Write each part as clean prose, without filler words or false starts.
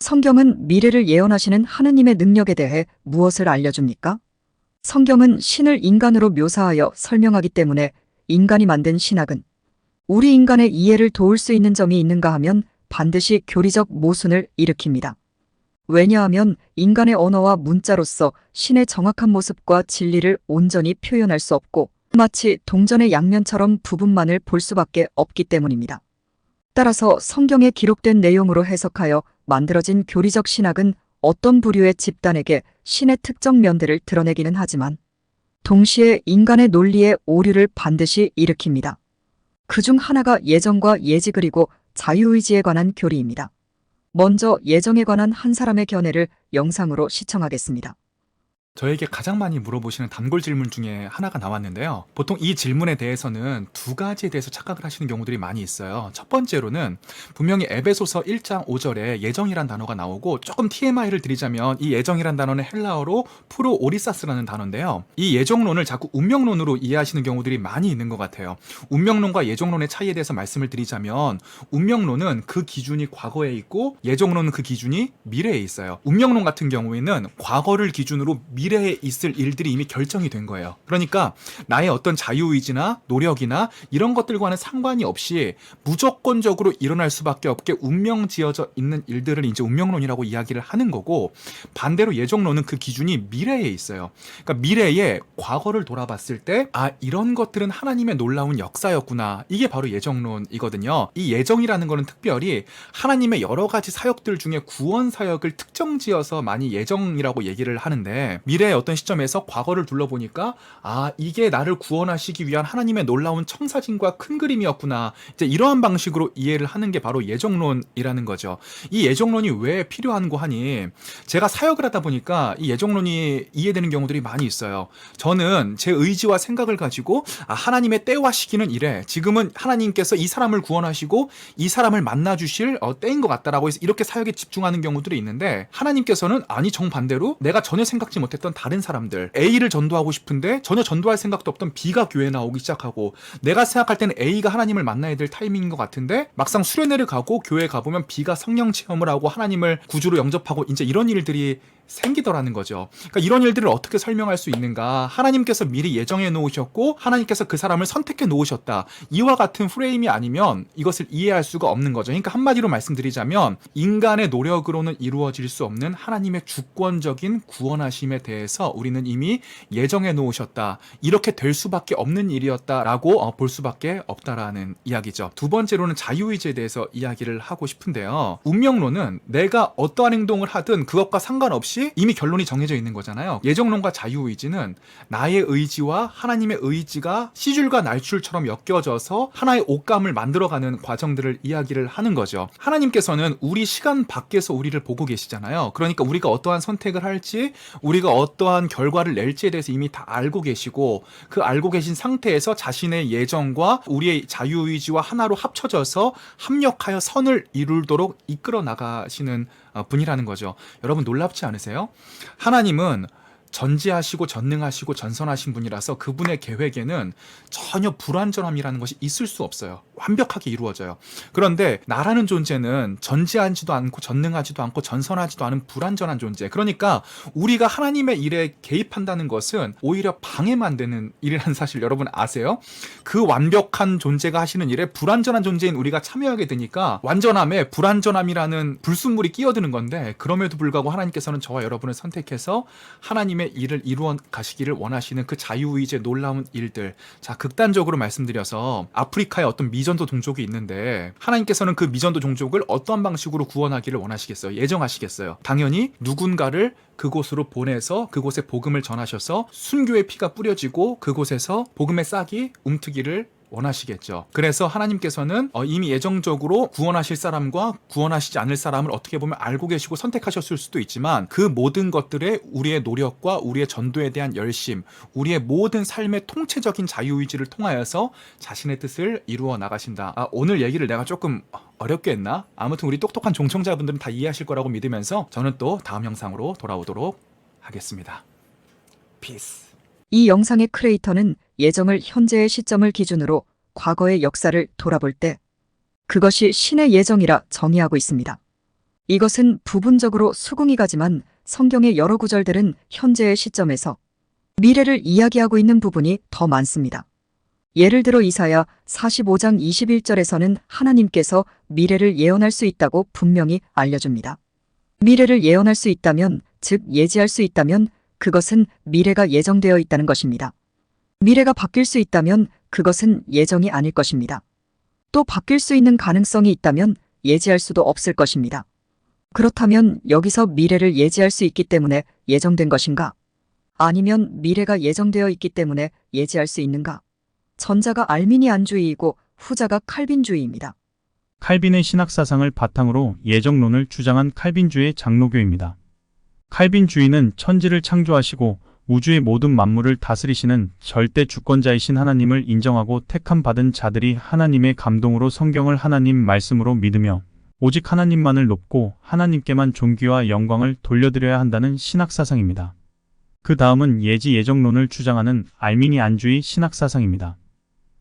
성경은 미래를 예언하시는 하느님의 능력에 대해 무엇을 알려줍니까? 성경은 신을 인간으로 묘사하여 설명하기 때문에 인간이 만든 신학은 우리 인간의 이해를 도울 수 있는 점이 있는가 하면 반드시 교리적 모순을 일으킵니다. 왜냐하면 인간의 언어와 문자로서 신의 정확한 모습과 진리를 온전히 표현할 수 없고 마치 동전의 양면처럼 부분만을 볼 수밖에 없기 때문입니다. 따라서 성경에 기록된 내용으로 해석하여 만들어진 교리적 신학은 어떤 부류의 집단에게 신의 특정 면들을 드러내기는 하지만 동시에 인간의 논리의 오류를 반드시 일으킵니다. 그중 하나가 예정과 예지 그리고 자유의지에 관한 교리입니다. 먼저 예정에 관한 한 사람의 견해를 영상으로 시청하겠습니다. 저에게 가장 많이 물어보시는 단골 질문 중에 하나가 나왔는데요. 보통 이 질문에 대해서는 두 가지에 대해서 착각을 하시는 경우들이 많이 있어요. 첫 번째로는 분명히 에베소서 1장 5절에 예정이란 단어가 나오고, 조금 TMI를 드리자면 이 예정이란 단어는 헬라어로 프로 오리사스라는 단어인데요. 이 예정론을 자꾸 운명론으로 이해하시는 경우들이 많이 있는 것 같아요. 운명론과 예정론의 차이에 대해서 말씀을 드리자면, 운명론은 그 기준이 과거에 있고 예정론은 그 기준이 미래에 있어요. 운명론 같은 경우에는 과거를 기준으로 미래에 있을 일들이 이미 결정이 된 거예요. 그러니까 나의 어떤 자유의지나 노력이나 이런 것들과는 상관이 없이 무조건적으로 일어날 수밖에 없게 운명 지어져 있는 일들을 이제 운명론이라고 이야기를 하는 거고, 반대로 예정론은 그 기준이 미래에 있어요. 그러니까 미래에 과거를 돌아봤을 때 이런 것들은 하나님의 놀라운 역사였구나. 이게 바로 예정론이거든요. 이 예정이라는 거는 특별히 하나님의 여러 가지 사역들 중에 구원 사역을 특정 지어서 많이 예정이라고 얘기를 하는데, 미래의 어떤 시점에서 과거를 둘러보니까 이게 나를 구원하시기 위한 하나님의 놀라운 청사진과 큰 그림이었구나, 이제 이러한 방식으로 이해를 하는 게 바로 예정론이라는 거죠. 이 예정론이 왜 필요한고 하니, 제가 사역을 하다 보니까 이 예정론이 이해되는 경우들이 많이 있어요. 저는 제 의지와 생각을 가지고 하나님의 때와 시기는 이래, 지금은 하나님께서 이 사람을 구원하시고 이 사람을 만나주실 때인 것 같다라고 해서 이렇게 사역에 집중하는 경우들이 있는데, 하나님께서는 아니 정반대로 내가 전혀 생각지 못했던 다른 사람들, A를 전도하고 싶은데 전혀 전도할 생각도 없던 B가 교회에 나오기 시작하고, 내가 생각할 때는 A가 하나님을 만나야 될 타이밍인 것 같은데 막상 수련회를 가고 교회에 가보면 B가 성령 체험을 하고 하나님을 구주로 영접하고, 이제 이런 일들이 생기더라는 거죠. 그러니까 이런 일들을 어떻게 설명할 수 있는가? 하나님께서 미리 예정해 놓으셨고 하나님께서 그 사람을 선택해 놓으셨다, 이와 같은 프레임이 아니면 이것을 이해할 수가 없는 거죠. 그러니까 한마디로 말씀드리자면, 인간의 노력으로는 이루어질 수 없는 하나님의 주권적인 구원하심에 대해서 우리는 이미 예정해 놓으셨다, 이렇게 될 수밖에 없는 일이었다라고 볼 수밖에 없다라는 이야기죠. 두 번째로는 자유의지에 대해서 이야기를 하고 싶은데요. 운명론은 내가 어떠한 행동을 하든 그것과 상관없이 이미 결론이 정해져 있는 거잖아요. 예정론과 자유의지는 나의 의지와 하나님의 의지가 시줄과 날줄처럼 엮여져서 하나의 옷감을 만들어가는 과정들을 이야기를 하는 거죠. 하나님께서는 우리 시간 밖에서 우리를 보고 계시잖아요. 그러니까 우리가 어떠한 선택을 할지, 우리가 어떠한 결과를 낼지에 대해서 이미 다 알고 계시고, 그 알고 계신 상태에서 자신의 예정과 우리의 자유의지와 하나로 합쳐져서 합력하여 선을 이루도록 이끌어 나가시는 분이라는 거죠. 여러분 놀랍지 않으세요? 하나님은 전지하시고 전능하시고 전선하신 분이라서 그분의 계획에는 전혀 불완전함이라는 것이 있을 수 없어요. 완벽하게 이루어져요. 그런데 나라는 존재는 전지하지도 않고 전능하지도 않고 전선하지도 않은 불완전한 존재. 그러니까 우리가 하나님의 일에 개입한다는 것은 오히려 방해만 되는 일이라는 사실 여러분 아세요? 그 완벽한 존재가 하시는 일에 불완전한 존재인 우리가 참여하게 되니까 완전함에 불완전함이라는 불순물이 끼어드는 건데, 그럼에도 불구하고 하나님께서는 저와 여러분을 선택해서 하나님의 일을 이루어 가시기를 원하시는 그 자유의지의 놀라운 일들. 자, 극단적으로 말씀드려서 아프리카에 어떤 미전도 종족이 있는데, 하나님께서는 그 미전도 종족을 어떠한 방식으로 구원하기를 원하시겠어요? 예정하시겠어요? 당연히 누군가를 그곳으로 보내서 그곳에 복음을 전하셔서 순교의 피가 뿌려지고 그곳에서 복음의 싹이 움트기를 원하시겠죠. 그래서 하나님께서는 이미 예정적으로 구원하실 사람과 구원하시지 않을 사람을 어떻게 보면 알고 계시고 선택하셨을 수도 있지만, 그 모든 것들에 우리의 노력과 우리의 전도에 대한 열심, 우리의 모든 삶의 통체적인 자유의지를 통하여서 자신의 뜻을 이루어 나가신다. 오늘 얘기를 내가 조금 어렵게 했나? 아무튼 우리 똑똑한 종청자분들은 다 이해하실 거라고 믿으면서 저는 또 다음 영상으로 돌아오도록 하겠습니다. 피스. 이 영상의 크리에이터는 예정을 현재의 시점을 기준으로 과거의 역사를 돌아볼 때 그것이 신의 예정이라 정의하고 있습니다. 이것은 부분적으로 수긍이 가지만 성경의 여러 구절들은 현재의 시점에서 미래를 이야기하고 있는 부분이 더 많습니다. 예를 들어 이사야 45장 21절에서는 하나님께서 미래를 예언할 수 있다고 분명히 알려줍니다. 미래를 예언할 수 있다면, 즉 예지할 수 있다면 그것은 미래가 예정되어 있다는 것입니다. 미래가 바뀔 수 있다면 그것은 예정이 아닐 것입니다. 또 바뀔 수 있는 가능성이 있다면 예지할 수도 없을 것입니다. 그렇다면 여기서 미래를 예지할 수 있기 때문에 예정된 것인가? 아니면 미래가 예정되어 있기 때문에 예지할 수 있는가? 전자가 알미니안주의이고 후자가 칼빈주의입니다. 칼빈의 신학사상을 바탕으로 예정론을 주장한 칼빈주의 장로교입니다. 칼빈주의는 천지를 창조하시고 우주의 모든 만물을 다스리시는 절대 주권자이신 하나님을 인정하고 택함 받은 자들이 하나님의 감동으로 성경을 하나님 말씀으로 믿으며 오직 하나님만을 높고 하나님께만 존귀와 영광을 돌려드려야 한다는 신학사상입니다. 그 다음은 예정론을 주장하는 알미니안주의 신학사상입니다.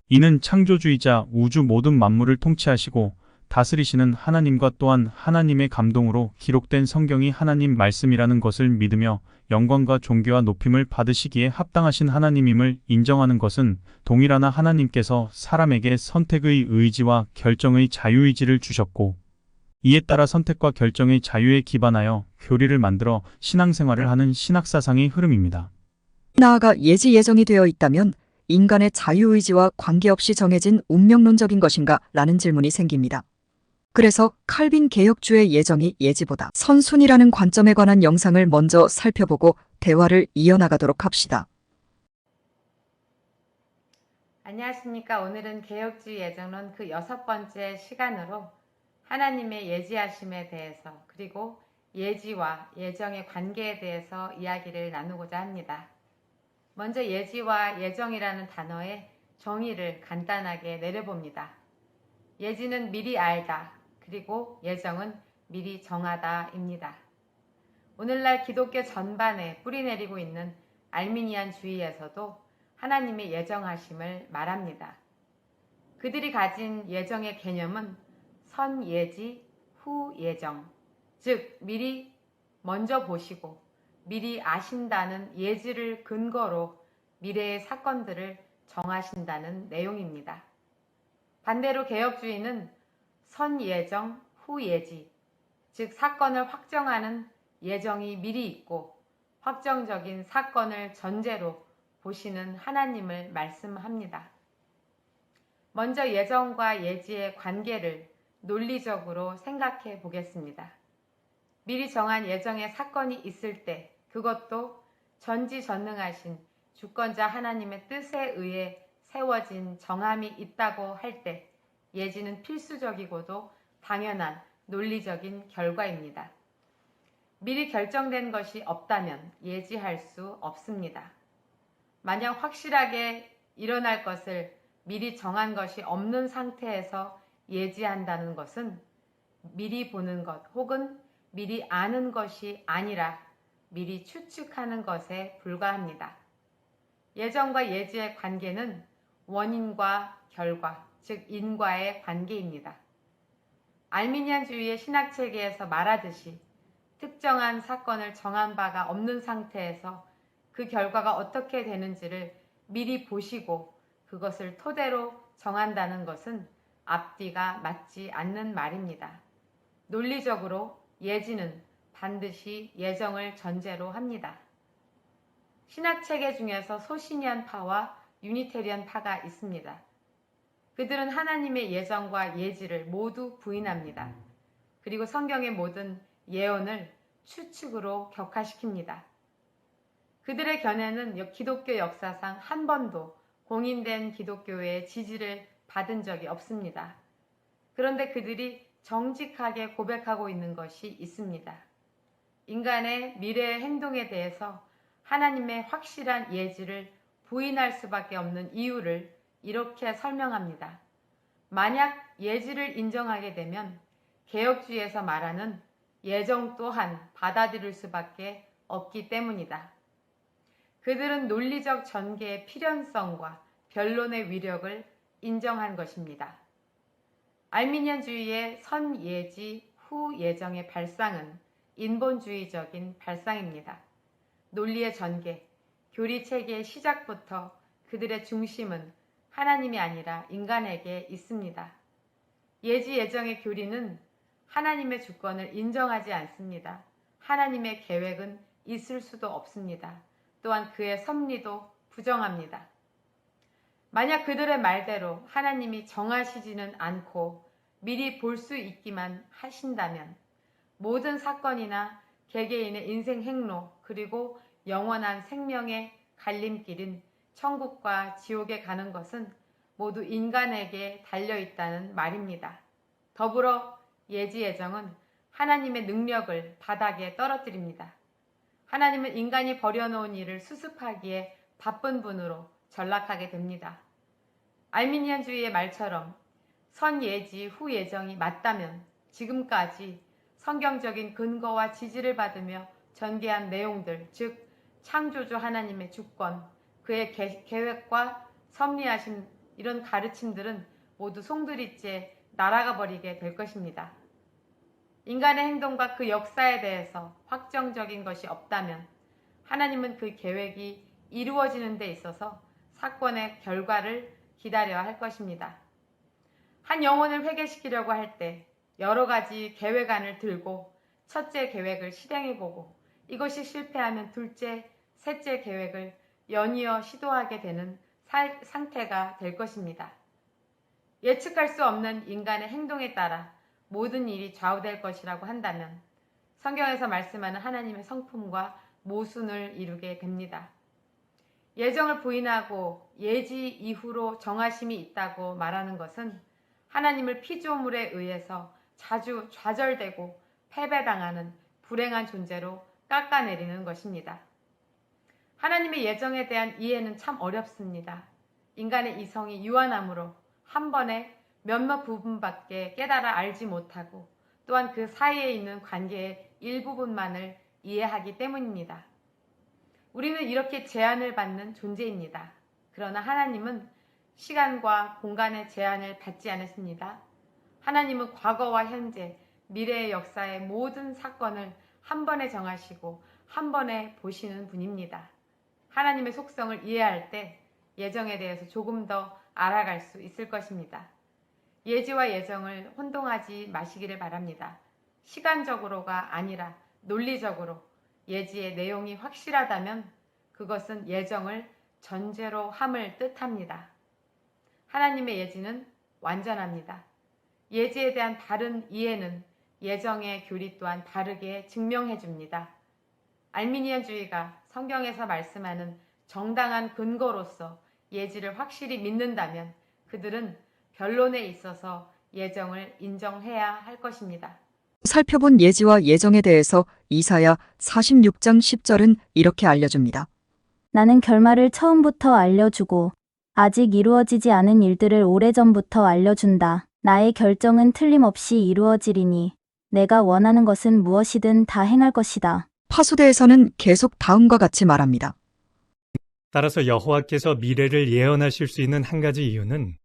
이는 창조주의자 우주 모든 만물을 통치하시고 다스리시는 하나님과 또한 하나님의 감동으로 기록된 성경이 하나님 말씀이라는 것을 믿으며 영광과 존귀와 높임을 받으시기에 합당하신 하나님임을 인정하는 것은 동일하나 하나님께서 사람에게 선택의 의지와 결정의 자유의지를 주셨고 이에 따라 선택과 결정의 자유에 기반하여 교리를 만들어 신앙생활을 하는 신학사상의 흐름입니다. 나아가 예지 예정이 되어 있다면 인간의 자유의지와 관계없이 정해진 운명론적인 것인가? 라는 질문이 생깁니다. 그래서 칼빈 개혁주의 예정이 예지보다 선순위라는 관점에 관한 영상을 먼저 살펴보고 대화를 이어나가도록 합시다. 안녕하십니까. 오늘은 개혁주의 예정론 그 6번째 시간으로 하나님의 예지하심에 대해서 그리고 예지와 예정의 관계에 대해서 이야기를 나누고자 합니다. 먼저 예지와 예정이라는 단어의 정의를 간단하게 내려봅니다. 예지는 미리 알다, 그리고 예정은 미리 정하다입니다. 오늘날 기독교 전반에 뿌리내리고 있는 알미니안주의에서도 하나님의 예정하심을 말합니다. 그들이 가진 예정의 개념은 선예지, 후예정, 즉 미리 먼저 보시고 미리 아신다는 예지를 근거로 미래의 사건들을 정하신다는 내용입니다. 반대로 개혁주의는 선예정, 후예지, 즉 사건을 확정하는 예정이 미리 있고 확정적인 사건을 전제로 보시는 하나님을 말씀합니다. 먼저 예정과 예지의 관계를 논리적으로 생각해 보겠습니다. 미리 정한 예정의 사건이 있을 때 그것도 전지전능하신 주권자 하나님의 뜻에 의해 세워진 정함이 있다고 할 때 예지는 필수적이고도 당연한 논리적인 결과입니다. 미리 결정된 것이 없다면 예지할 수 없습니다. 만약 확실하게 일어날 것을 미리 정한 것이 없는 상태에서 예지한다는 것은 미리 보는 것 혹은 미리 아는 것이 아니라 미리 추측하는 것에 불과합니다. 예정과 예지의 관계는 원인과 결과, 즉 인과의 관계입니다. 알미니안주의의 신학체계에서 말하듯이 특정한 사건을 정한 바가 없는 상태에서 그 결과가 어떻게 되는지를 미리 보시고 그것을 토대로 정한다는 것은 앞뒤가 맞지 않는 말입니다. 논리적으로 예지는 반드시 예정을 전제로 합니다. 신학체계 중에서 소신이안파와 유니테리안파가 있습니다. 그들은 하나님의 예정과 예지를 모두 부인합니다. 그리고 성경의 모든 예언을 추측으로 격화시킵니다. 그들의 견해는 기독교 역사상 한 번도 공인된 기독교의 지지를 받은 적이 없습니다. 그런데 그들이 정직하게 고백하고 있는 것이 있습니다. 인간의 미래의 행동에 대해서 하나님의 확실한 예지를 부인할 수밖에 없는 이유를 이렇게 설명합니다. 만약 예지를 인정하게 되면 개혁주의에서 말하는 예정 또한 받아들일 수밖에 없기 때문이다. 그들은 논리적 전개의 필연성과 변론의 위력을 인정한 것입니다. 알미니안주의의 선예지, 후 예정의 발상은 인본주의적인 발상입니다. 논리의 전개, 교리 체계의 시작부터 그들의 중심은 하나님이 아니라 인간에게 있습니다. 예지 예정의 교리는 하나님의 주권을 인정하지 않습니다. 하나님의 계획은 있을 수도 없습니다. 또한 그의 섭리도 부정합니다. 만약 그들의 말대로 하나님이 정하시지는 않고 미리 볼 수 있기만 하신다면 모든 사건이나 개개인의 인생 행로 그리고 영원한 생명의 갈림길인 천국과 지옥에 가는 것은 모두 인간에게 달려있다는 말입니다. 더불어 예지 예정은 하나님의 능력을 바닥에 떨어뜨립니다. 하나님은 인간이 버려놓은 일을 수습하기에 바쁜 분으로 전락하게 됩니다. 알미니안주의의 말처럼 선 예지 후 예정이 맞다면 지금까지 성경적인 근거와 지지를 받으며 전개한 내용들, 즉 창조주 하나님의 주권, 그의 계획과 섭리하신 이런 가르침들은 모두 송두리째 날아가 버리게 될 것입니다. 인간의 행동과 그 역사에 대해서 확정적인 것이 없다면 하나님은 그 계획이 이루어지는 데 있어서 사건의 결과를 기다려야 할 것입니다. 한 영혼을 회개시키려고 할 때 여러 가지 계획안을 들고 첫째 계획을 실행해보고 이것이 실패하면 둘째, 셋째 계획을 연이어 시도하게 되는 상태가 될 것입니다. 예측할 수 없는 인간의 행동에 따라 모든 일이 좌우될 것이라고 한다면 성경에서 말씀하는 하나님의 성품과 모순을 이루게 됩니다. 예정을 부인하고 예지 이후로 정하심이 있다고 말하는 것은 하나님을 피조물에 의해서 자주 좌절되고 패배당하는 불행한 존재로 깎아내리는 것입니다. 하나님의 예정에 대한 이해는 참 어렵습니다. 인간의 이성이 유한하므로 한 번에 몇몇 부분밖에 깨달아 알지 못하고 또한 그 사이에 있는 관계의 일부분만을 이해하기 때문입니다. 우리는 이렇게 제한을 받는 존재입니다. 그러나 하나님은 시간과 공간의 제한을 받지 않으십니다. 하나님은 과거와 현재, 미래의 역사의 모든 사건을 한 번에 정하시고 한 번에 보시는 분입니다. 하나님의 속성을 이해할 때 예정에 대해서 조금 더 알아갈 수 있을 것입니다. 예지와 예정을 혼동하지 마시기를 바랍니다. 시간적으로가 아니라 논리적으로 예지의 내용이 확실하다면 그것은 예정을 전제로 함을 뜻합니다. 하나님의 예지는 완전합니다. 예지에 대한 바른 이해는 예정의 교리 또한 다르게 증명해 줍니다. 알미니안주의가 성경에서 말씀하는 정당한 근거로서 예지를 확실히 믿는다면 그들은 변론에 있어서 예정을 인정해야 할 것입니다. 살펴본 예지와 예정에 대해서 이사야 46장 10절은 이렇게 알려줍니다. 나는 결말을 처음부터 알려주고 아직 이루어지지 않은 일들을 오래전부터 알려준다. 나의 결정은 틀림없이 이루어지리니 내가 원하는 것은 무엇이든 다 행할 것이다. 파수대에서는 계속 다음과 같이 말합니다. 따라서 여호와께서 미래를 예언하실 수 있는 한 가지 이유는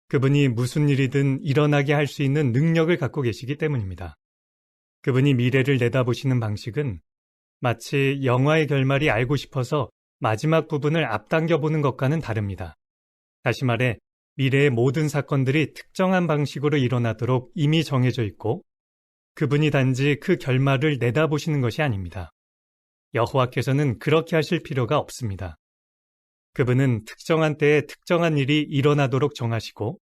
그분이 무슨 일이든 일어나게 할 수 있는 능력을 갖고 계시기 때문입니다. 그분이 미래를 내다보시는 방식은 마치 영화의 결말이 알고 싶어서 마지막 부분을 앞당겨 보는 것과는 다릅니다. 다시 말해 미래의 모든 사건들이 특정한 방식으로 일어나도록 이미 정해져 있고 그분이 단지 그 결말을 내다보시는 것이 아닙니다. 여호와께서는 그렇게 하실 필요가 없습니다. 그분은 특정한 때에 특정한 일이 일어나도록 정하시고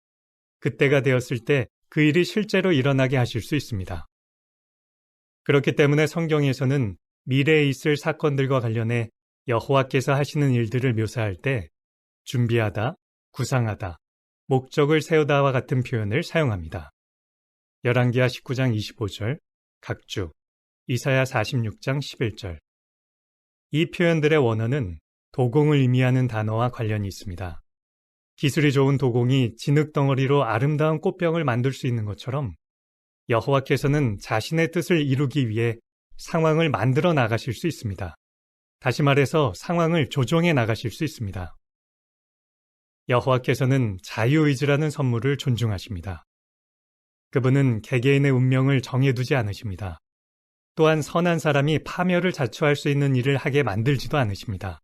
그때가 되었을 때 그 일이 실제로 일어나게 하실 수 있습니다. 그렇기 때문에 성경에서는 미래에 있을 사건들과 관련해 여호와께서 하시는 일들을 묘사할 때 준비하다, 구상하다, 목적을 세우다와 같은 표현을 사용합니다. 열왕기하 19장 25절, 각주, 이사야 46장 11절. 이 표현들의 원어는 도공을 의미하는 단어와 관련이 있습니다. 기술이 좋은 도공이 진흙덩어리로 아름다운 꽃병을 만들 수 있는 것처럼 여호와께서는 자신의 뜻을 이루기 위해 상황을 만들어 나가실 수 있습니다. 다시 말해서 상황을 조정해 나가실 수 있습니다. 여호와께서는 자유의지라는 선물을 존중하십니다. 그분은 개개인의 운명을 정해두지 않으십니다. 또한 선한 사람이 파멸을 자초할 수 있는 일을 하게 만들지도 않으십니다.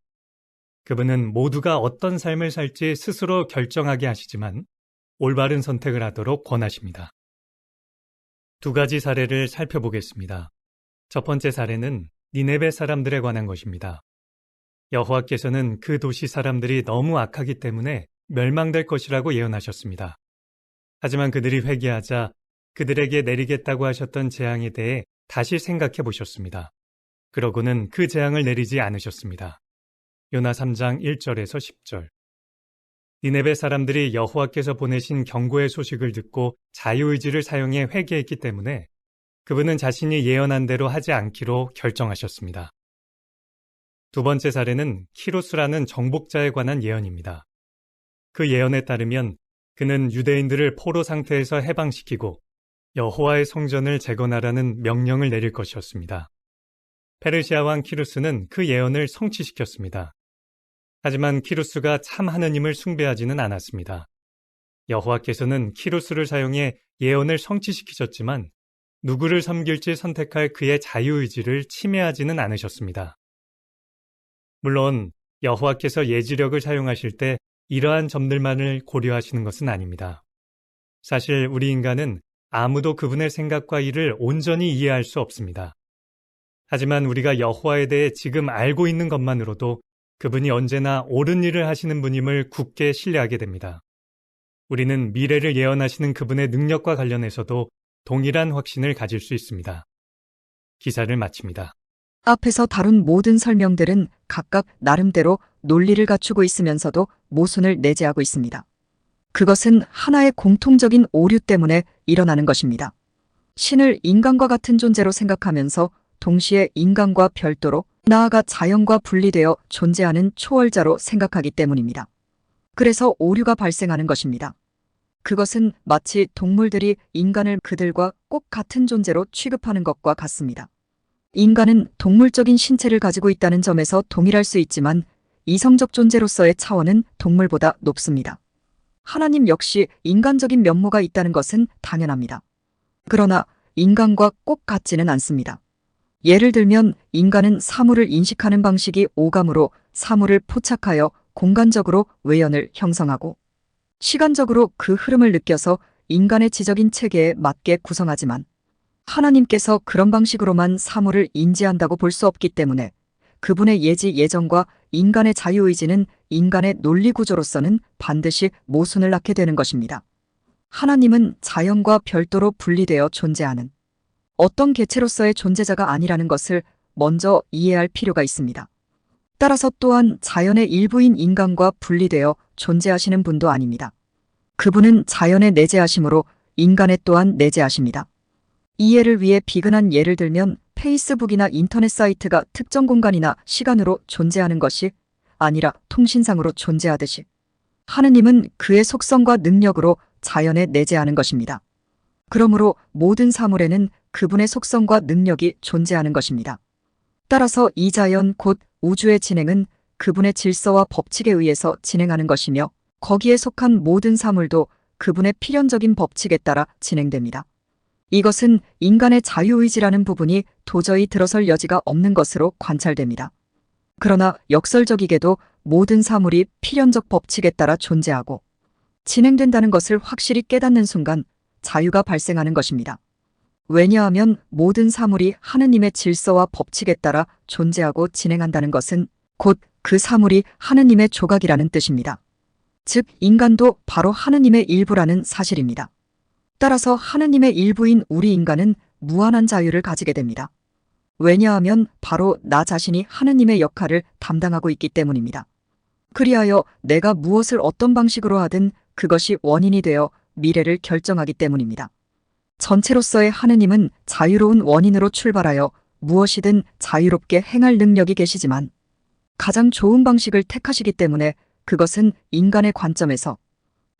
그분은 모두가 어떤 삶을 살지 스스로 결정하게 하시지만 올바른 선택을 하도록 권하십니다. 두 가지 사례를 살펴보겠습니다. 첫 번째 사례는 니네베 사람들에 관한 것입니다. 여호와께서는 그 도시 사람들이 너무 악하기 때문에 멸망될 것이라고 예언하셨습니다. 하지만 그들이 회개하자 그들에게 내리겠다고 하셨던 재앙에 대해 다시 생각해 보셨습니다. 그러고는 그 재앙을 내리지 않으셨습니다. 요나 3장 1절에서 10절. 니네베 사람들이 여호와께서 보내신 경고의 소식을 듣고 자유의지를 사용해 회개했기 때문에 그분은 자신이 예언한 대로 하지 않기로 결정하셨습니다. 두 번째 사례는 키루스라는 정복자에 관한 예언입니다. 그 예언에 따르면 그는 유대인들을 포로 상태에서 해방시키고 여호와의 성전을 재건하라는 명령을 내릴 것이었습니다. 페르시아 왕 키루스는 그 예언을 성취시켰습니다. 하지만 키루스가 참 하느님을 숭배하지는 않았습니다. 여호와께서는 키루스를 사용해 예언을 성취시키셨지만 누구를 섬길지 선택할 그의 자유의지를 침해하지는 않으셨습니다. 물론 여호와께서 예지력을 사용하실 때 이러한 점들만을 고려하시는 것은 아닙니다. 사실 우리 인간은 아무도 그분의 생각과 일을 온전히 이해할 수 없습니다. 하지만 우리가 여호와에 대해 지금 알고 있는 것만으로도 그분이 언제나 옳은 일을 하시는 분임을 굳게 신뢰하게 됩니다. 우리는 미래를 예언하시는 그분의 능력과 관련해서도 동일한 확신을 가질 수 있습니다. 기사를 마칩니다. 앞에서 다룬 모든 설명들은 각각 나름대로 논리를 갖추고 있으면서도 모순을 내재하고 있습니다. 그것은 하나의 공통적인 오류 때문에 일어나는 것입니다. 신을 인간과 같은 존재로 생각하면서 동시에 인간과 별도로 나아가 자연과 분리되어 존재하는 초월자로 생각하기 때문입니다. 그래서 오류가 발생하는 것입니다. 그것은 마치 동물들이 인간을 그들과 꼭 같은 존재로 취급하는 것과 같습니다. 인간은 동물적인 신체를 가지고 있다는 점에서 동일할 수 있지만 이성적 존재로서의 차원은 동물보다 높습니다. 하나님 역시 인간적인 면모가 있다는 것은 당연합니다. 그러나 인간과 꼭 같지는 않습니다. 예를 들면 인간은 사물을 인식하는 방식이 오감으로 사물을 포착하여 공간적으로 외연을 형성하고 시간적으로 그 흐름을 느껴서 인간의 지적인 체계에 맞게 구성하지만 하나님께서 그런 방식으로만 사물을 인지한다고 볼 수 없기 때문에 그분의 예지 예정과 인간의 자유의지는 인간의 논리 구조로서는 반드시 모순을 낳게 되는 것입니다. 하나님은 자연과 별도로 분리되어 존재하는 어떤 개체로서의 존재자가 아니라는 것을 먼저 이해할 필요가 있습니다. 따라서 또한 자연의 일부인 인간과 분리되어 존재하시는 분도 아닙니다. 그분은 자연에 내재하심으로 인간에 또한 내재하십니다. 이해를 위해 비근한 예를 들면 페이스북이나 인터넷 사이트가 특정 공간이나 시간으로 존재하는 것이 아니라 통신상으로 존재하듯이 하느님은 그의 속성과 능력으로 자연에 내재하는 것입니다. 그러므로 모든 사물에는 그분의 속성과 능력이 존재하는 것입니다. 따라서 이 자연 곧 우주의 진행은 그분의 질서와 법칙에 의해서 진행하는 것이며 거기에 속한 모든 사물도 그분의 필연적인 법칙에 따라 진행됩니다. 이것은 인간의 자유의지라는 부분이 도저히 들어설 여지가 없는 것으로 관찰됩니다. 그러나 역설적이게도 모든 사물이 필연적 법칙에 따라 존재하고 진행된다는 것을 확실히 깨닫는 순간 자유가 발생하는 것입니다. 왜냐하면 모든 사물이 하느님의 질서와 법칙에 따라 존재하고 진행한다는 것은 곧 그 사물이 하느님의 조각이라는 뜻입니다. 즉 인간도 바로 하느님의 일부라는 사실입니다. 따라서 하느님의 일부인 우리 인간은 무한한 자유를 가지게 됩니다. 왜냐하면 바로 나 자신이 하느님의 역할을 담당하고 있기 때문입니다. 그리하여 내가 무엇을 어떤 방식으로 하든 그것이 원인이 되어 미래를 결정하기 때문입니다. 전체로서의 하느님은 자유로운 원인으로 출발하여 무엇이든 자유롭게 행할 능력이 계시지만 가장 좋은 방식을 택하시기 때문에 그것은 인간의 관점에서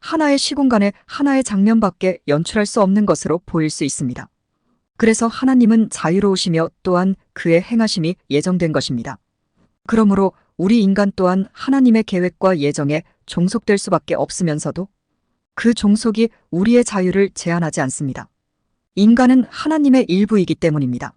하나의 시공간의 하나의 장면밖에 연출할 수 없는 것으로 보일 수 있습니다. 그래서 하나님은 자유로우시며 또한 그의 행하심이 예정된 것입니다. 그러므로 우리 인간 또한 하나님의 계획과 예정에 종속될 수밖에 없으면서도 그 종속이 우리의 자유를 제한하지 않습니다. 인간은 하나님의 일부이기 때문입니다.